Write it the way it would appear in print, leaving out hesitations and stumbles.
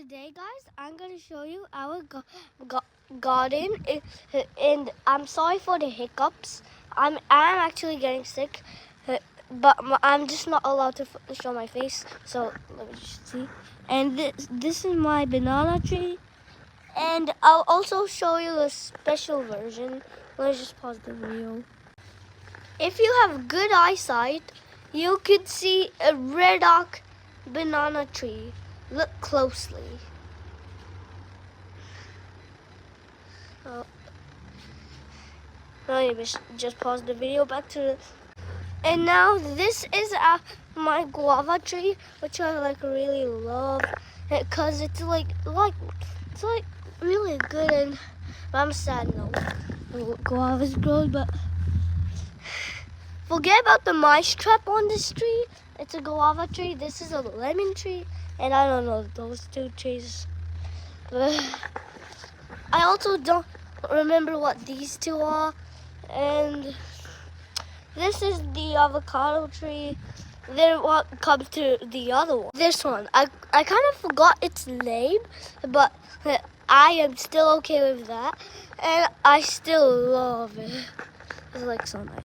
Today, guys, I'm going to show you our garden. And I'm sorry for the hiccups. I'm actually getting sick, but I'm just not allowed to show my face. So let me just see. And this is my banana tree. And I'll also show you a special version. Let's just pause the video. If you have good eyesight, you could see a red oak banana tree. Look closely. Let me just pause the video back to and now this is my guava tree, which I really love because it's like really good. And I'm sad no guava's grown, but forget about the mice trap on this tree. It's a guava tree. This is a lemon tree, and I don't know those two trees. But I also don't remember what these two are. And this is the avocado tree. Then what comes to the other one? This one. I kind of forgot its name, but I am still okay with that. And I still love it. It's like so nice.